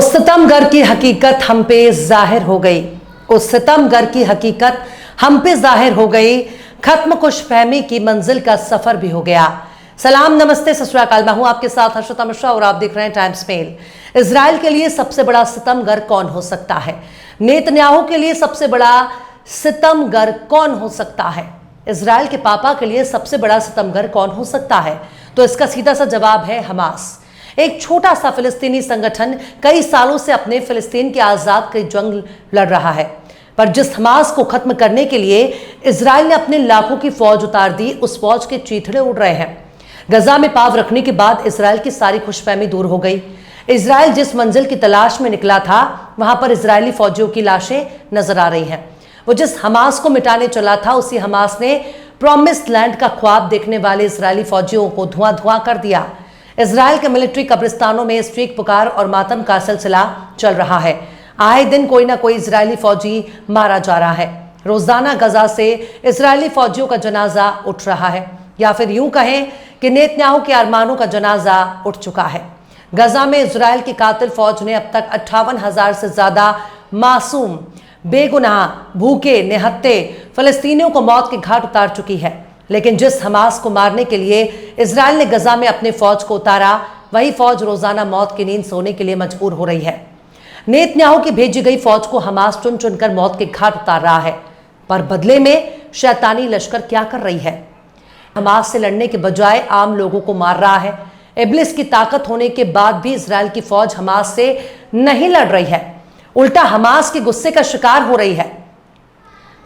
उस सितमगर की हकीकत हम पे जाहिर हो गई। उस सितमगर की हकीकत हम पे जाहिर हो गई। खत्म खुशफहमी की मंजिल का सफर भी हो गया। सलाम, नमस्ते, सत श्री अकाल। मैं हूं आपके साथ हर्षिता मिश्रा और आप देख रहे हैं टाइम्स मेल। इजराइल के लिए सबसे बड़ा सितमगर कौन हो सकता है? नेतन्याहू के लिए सबसे बड़ा सितमगर कौन हो सकता है? इजराइल के पापा के लिए सबसे बड़ा सितमगर कौन हो सकता है? तो इसका सीधा सा जवाब है हमास। एक छोटा सा फिलिस्तीनी संगठन कई सालों से अपने फिलिस्तीन के आजाद की जंग लड़ रहा है, पर जिस हमास को खत्म करने के लिए इजराइल ने अपने लाखों की फौज उतार दी, उस फौज के चीथड़े उड़ रहे हैं। गजा में पांव रखने के बाद इजराइल की सारी खुशफहमी दूर हो गई। इजराइल जिस मंजिल की तलाश में निकला था, वहां पर इजरायली फौजियों की लाशें नजर आ रही हैं। वो जिस हमास को मिटाने चला था, उसी हमास ने प्रॉमिस्ड लैंड का ख्वाब देखने वाले इजरायली फौजियों को धुआं धुआं कर दिया। इजराइल के मिलिट्री कब्रिस्तानों में स्ट्रीक पुकार और मातम का सिलसिला चल रहा है। आए दिन कोई ना कोई इजरायली फौजी मारा जा रहा है। रोजाना गजा से इजरायली फौजियों का जनाजा उठ रहा है, या फिर यूं कहें कि नेतन्याहू के अरमानों का जनाजा उठ चुका है। गजा में इजराइल की कातिल फौज ने अब तक 58,000 से ज्यादा मासूम, बेगुनाह, भूखे, निहत्थे फलस्तीनियों को मौत के घाट उतार चुकी है। लेकिन जिस हमास को मारने के लिए इजराइल ने गजा में अपने फौज को उतारा, वही फौज रोजाना मौत की नींद सोने के लिए मजबूर हो रही है। नेतन्याहू की भेजी गई फौज को हमास चुन चुनकर मौत के घाट उतार रहा है, पर बदले में शैतानी लश्कर क्या कर रही है? हमास से लड़ने के बजाय आम लोगों को मार रहा है। इब्लिस की ताकत होने के बाद भी इजराइल की फौज हमास से नहीं लड़ रही है, उल्टा हमास के गुस्से का शिकार हो रही है।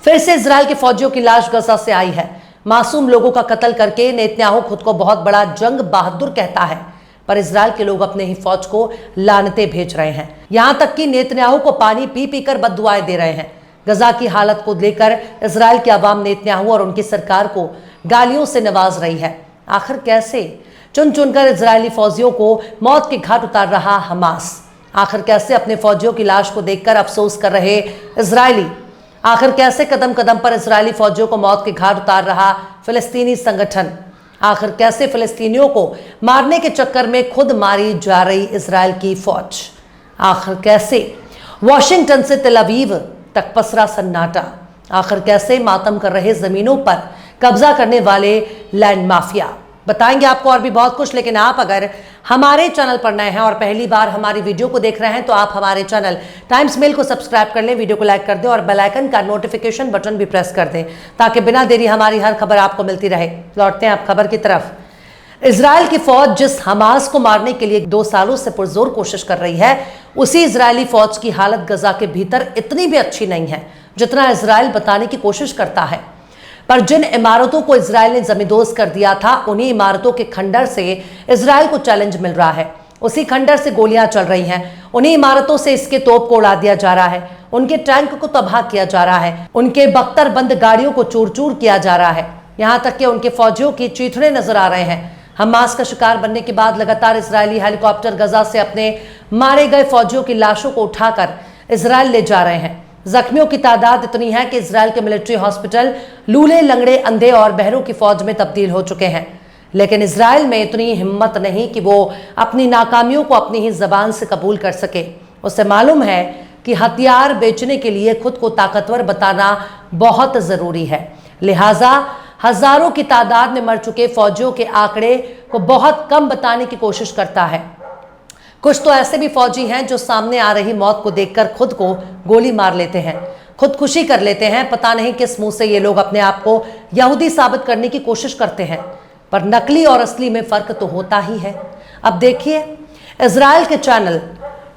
फिर से इजराइल के फौजियों की लाश गजा से आई है। मासूम लोगों का कत्ल करके नेतन्याहू खुद को बहुत बड़ा जंग बहादुर कहता है, पर इजराइल के लोग अपने ही फौज को लानतें भेज रहे हैं। यहां तक कि नेतन्याहू को पानी पी पी कर बद्दुआएं दे रहे हैं। गजा की हालत को लेकर इजराइल की आवाम नेतन्याहू और उनकी सरकार को गालियों से नवाज रही है। आखिर कैसे चुन चुनकर इजरायली फौजियों को मौत के घाट उतार रहा हमास? आखिर कैसे अपने फौजियों की लाश को देखकर अफसोस कर रहे इजरायली? आखिर कैसे कदम कदम पर इजरायली फौजियों को मौत के घाट उतार रहा फिलिस्तीनी संगठन? आखिर कैसे फिलिस्तीनियों को मारने के चक्कर में खुद मारी जा रही इजराइल की फौज? आखिर कैसे वॉशिंगटन से तेल अवीव तक पसरा सन्नाटा? आखिर कैसे मातम कर रहे जमीनों पर कब्जा करने वाले लैंड माफिया? बताएंगे आपको और भी बहुत कुछ। लेकिन आप अगर हमारे चैनल पर नए हैं और पहली बार हमारी वीडियो को देख रहे हैं, तो आप हमारे चैनल टाइम्स मेल को सब्सक्राइब कर लें, वीडियो को लाइक कर दें और बेल आइकन का नोटिफिकेशन बटन भी प्रेस कर दें, ताकि बिना देरी हमारी हर खबर आपको मिलती रहे। लौटते हैं आप खबर की तरफ। इजराइल की फौज जिस हमास को मारने के लिए 2 सालों से पुरजोर कोशिश कर रही है, उसी इजरायली फौज की हालत गजा के भीतर इतनी भी अच्छी नहीं है जितना इजराइल बताने की कोशिश करता है। पर जिन इमारतों को इजराइल ने जमींदोज कर दिया था, उन्हीं इमारतों के खंडर से इजराइल को चैलेंज मिल रहा है। उसी खंडर से गोलियां चल रही हैं, उन्हीं इमारतों से इसके तोप को उड़ा दिया जा रहा है, उनके टैंक को तबाह किया जा रहा है, उनके बख्तरबंद गाड़ियों को चूर चूर किया जा रहा है। यहां तक कि उनके फौजियों की चीथड़े नजर आ रहे हैं। हमास का शिकार बनने के बाद लगातार इजरायली हेलीकॉप्टर गजा से अपने मारे गए फौजियों की लाशों को उठाकर इजराइल ले जा रहे हैं। जख्मियों की तादाद इतनी है कि इजराइल के मिलिट्री हॉस्पिटल लूले, लंगड़े, अंधे और बहरों की फौज में तब्दील हो चुके हैं। लेकिन इजराइल में इतनी हिम्मत नहीं कि वो अपनी नाकामियों को अपनी ही जबान से कबूल कर सके। उसे मालूम है कि हथियार बेचने के लिए खुद को ताकतवर बताना बहुत जरूरी है। लिहाजा हजारों की तादाद में मर चुके फौजियों के आंकड़े को बहुत कम बताने की कोशिश करता है। कुछ तो ऐसे भी फौजी हैं जो सामने आ रही मौत को देखकर खुद को गोली मार लेते हैं, खुदकुशी कर लेते हैं। पता नहीं किस मुंह से ये लोग अपने आप को यहूदी साबित करने की कोशिश करते हैं, पर नकली और असली में फर्क तो होता ही है। अब देखिए, इजराइल के चैनल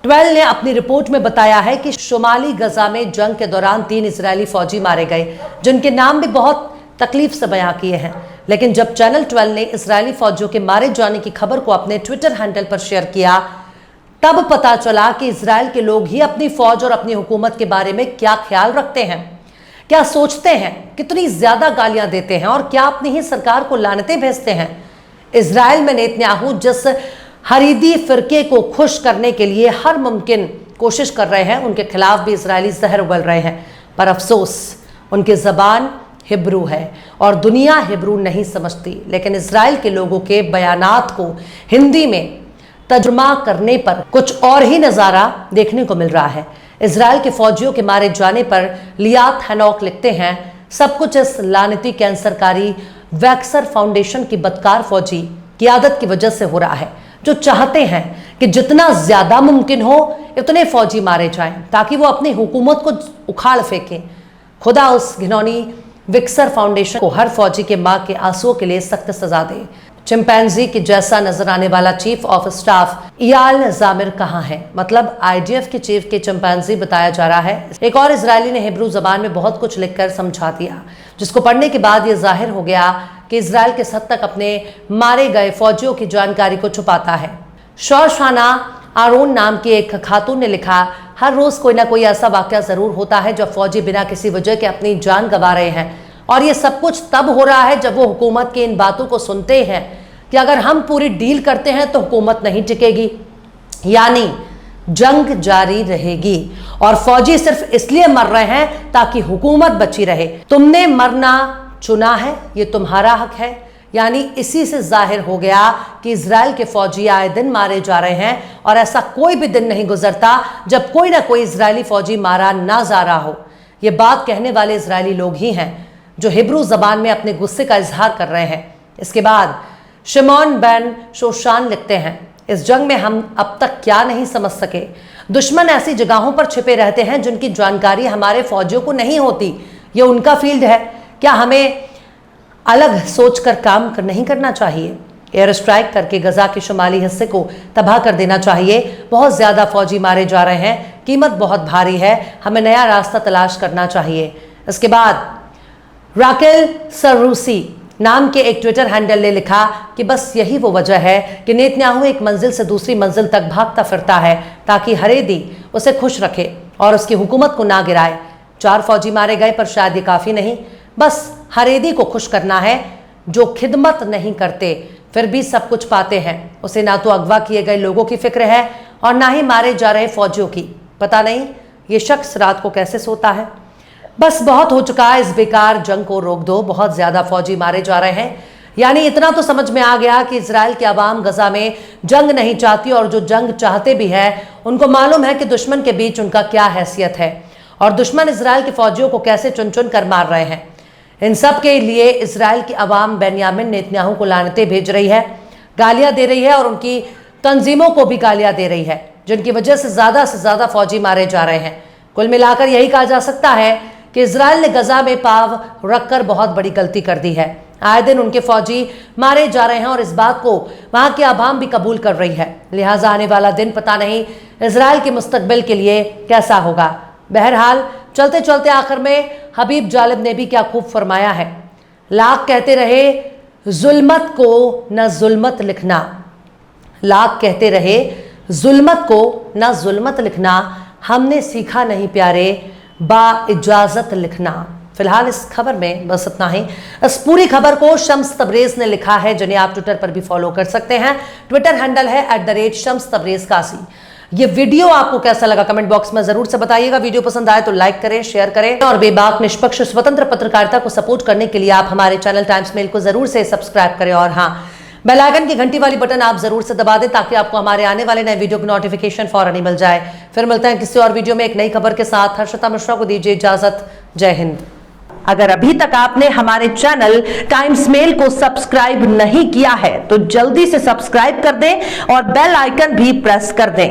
12 ने अपनी रिपोर्ट में बताया है कि शुमाली गजा में जंग के दौरान 3 इजरायली फौजी मारे गए, जिनके नाम भी बहुत तकलीफ से बयां किए हैं। लेकिन जब चैनल 12 ने इजरायली फौजियों के मारे जाने की खबर को अपने ट्विटर हैंडल पर शेयर किया, तब पता चला कि इजराइल के लोग ही अपनी फौज और अपनी हुकूमत के बारे में क्या ख्याल रखते हैं, क्या सोचते हैं, कितनी ज्यादा गालियां देते हैं और क्या अपनी ही सरकार को लानतें भेजते हैं। इजराइल में नेतन्याहू जिस हरीदी फिरके को खुश करने के लिए हर मुमकिन कोशिश कर रहे हैं, उनके खिलाफ भी इजरायली जहर उगल रहे हैं। पर अफसोस, उनकी जबान हिब्रू है और दुनिया हिब्रू नहीं समझती। लेकिन इजराइल के लोगों के बयानात को हिंदी में तर्जुमा करने पर कुछ और ही नजारा देखने को मिल रहा है। इजराइल के फौजियों के मारे जाने पर लियात हैनॉक लिखते हैं, सब कुछ इस लानती कैंसरकारी वैक्सर फाउंडेशन की बदकार फौजी क़ियादत की वजह से हो रहा है, जो चाहते हैं कि जितना ज्यादा मुमकिन हो इतने फौजी मारे जाएं ताकि वो अपनी हुकूमत को उखाड़ फेंकें। खुदा उस घिनौनी विक्सर फाउंडेशन को हर फौजी के मां के आंसुओं के लिए सख्त सजा दे। चिंपैंजी के जैसा नजर आने वाला चीफ ऑफ स्टाफ इयाल जामिर कहाँ है? मतलब आईडीएफ के चीफ के चिंपैंजी बताया जा रहा है। एक और इजरायली ने हिब्रू जबान में बहुत कुछ लिखकर समझा दिया, जिसको पढ़ने के बाद यह जाहिर हो गया कि इजराइल किस हद तक अपने मारे गए फौजियों की जानकारी को छुपाता है। शौशाना आरोन नाम की एक खातून ने लिखा, हर रोज कोई ना कोई ऐसा वाकया जरूर होता है जब फौजी बिना किसी वजह के अपनी जान गंवा रहे हैं, और ये सब कुछ तब हो रहा है जब वो हुकूमत की इन बातों को सुनते हैं कि अगर हम पूरी डील करते हैं तो हुकूमत नहीं टिकेगी, यानी जंग जारी रहेगी और फौजी सिर्फ इसलिए मर रहे हैं ताकि हुकूमत बची रहे। तुमने मरना चुना है, ये तुम्हारा हक है। यानी इसी से जाहिर हो गया कि इजराइल के फौजी आए दिन मारे जा रहे हैं और ऐसा कोई भी दिन नहीं गुजरता जब कोई ना कोई इजरायली फौजी मारा ना जा रहा हो। ये बात कहने वाले इजरायली लोग ही हैं जो हिब्रू जबान में अपने गुस्से का इजहार कर रहे हैं। इसके बाद शिमोन बेन शोशान लिखते हैं, इस जंग में हम अब तक क्या नहीं समझ सके। दुश्मन ऐसी जगहों पर छिपे रहते हैं जिनकी जानकारी हमारे फौजियों को नहीं होती। ये उनका फील्ड है। क्या हमें अलग सोचकर काम नहीं करना चाहिए? एयर स्ट्राइक करके गजा के शुमाली हिस्से को तबाह कर देना चाहिए। बहुत ज्यादा फौजी मारे जा रहे हैं, कीमत बहुत भारी है, हमें नया रास्ता तलाश करना चाहिए। इसके बाद राकेल सरूसी नाम के एक ट्विटर हैंडल ने लिखा कि बस यही वो वजह है कि नेतन्याहू एक मंजिल से दूसरी मंजिल तक भागता फिरता है ताकि हरेदी उसे खुश रखे और उसकी हुकूमत को ना गिराए। 4 फौजी मारे गए पर शायद ये काफी नहीं, बस हरेदी को खुश करना है जो खिदमत नहीं करते फिर भी सब कुछ पाते हैं। उसे ना तो अगवा किए गए लोगों की फिक्र है और ना ही मारे जा रहे फौजियों की। पता नहीं ये शख्स रात को कैसे सोता है। बस बहुत हो चुका है, इस बेकार जंग को रोक दो। बहुत ज्यादा फौजी मारे जा रहे हैं। यानी इतना तो समझ में आ गया कि इजराइल की आवाम गजा में जंग नहीं चाहती और जो जंग चाहते भी है उनको मालूम है कि दुश्मन के बीच उनका क्या हैसियत है और दुश्मन इजराइल के फौजियों को कैसे चुन चुन कर मार रहे हैं। इन सब के लिए इजराइल की आवाम बेन्यामिन नेतन्याहू को लानतें भेज रही है, गालियां दे रही है और उनकी तंजीमों को भी गालियां दे रही है, जिनकी वजह से ज्यादा फौजी मारे जा रहे हैं। कुल मिलाकर यही कहा जा सकता है कि इजराइल ने गजा में पांव रखकर बहुत बड़ी गलती कर दी है। आए दिन उनके फौजी मारे जा रहे हैं और इस बात को वहां की आवाम भी कबूल कर रही है। लिहाजा आने वाला दिन पता नहीं इजराइल के मुस्तकबिल के लिए कैसा होगा। बहरहाल चलते चलते आखिर में हबीब जालिब ने भी क्या खूब फरमाया है, लाख कहते रहे जुल्मत को न जुल्मत लिखना, लाख कहते रहे जुल्मत को न जुल्मत लिखना, हमने सीखा नहीं प्यारे बा इजाजत लिखना। फिलहाल इस खबर में बस इतना ही। इस पूरी खबर को शम्स तबरेज ने लिखा है, जिन्हें आप ट्विटर पर भी फॉलो कर सकते हैं। ट्विटर हैंडल है @शम्स तबरेज कासी। ये वीडियो आपको कैसा लगा कमेंट बॉक्स में जरूर से बताइएगा। वीडियो पसंद आए तो लाइक करें, शेयर करें और बेबाक निष्पक्ष स्वतंत्र पत्रकारिता को सपोर्ट करने के लिए आप हमारे चैनल टाइम्स मेल को जरूर से सब्सक्राइब करें और हाँ, बेल आइकन की घंटी वाली बटन आप जरूर से दबा दें ताकि आपको हमारे आने वाले नए वीडियो की नोटिफिकेशन फौरन ही मिल जाए। फिर मिलते हैं किसी और वीडियो में एक नई खबर के साथ। हर्षिता मिश्रा को दीजिए इजाजत। जय हिंद। अगर अभी तक आपने हमारे चैनल टाइम्स मेल को सब्सक्राइब नहीं किया है तो जल्दी से सब्सक्राइब कर दें और बेल आइकन भी प्रेस कर दें।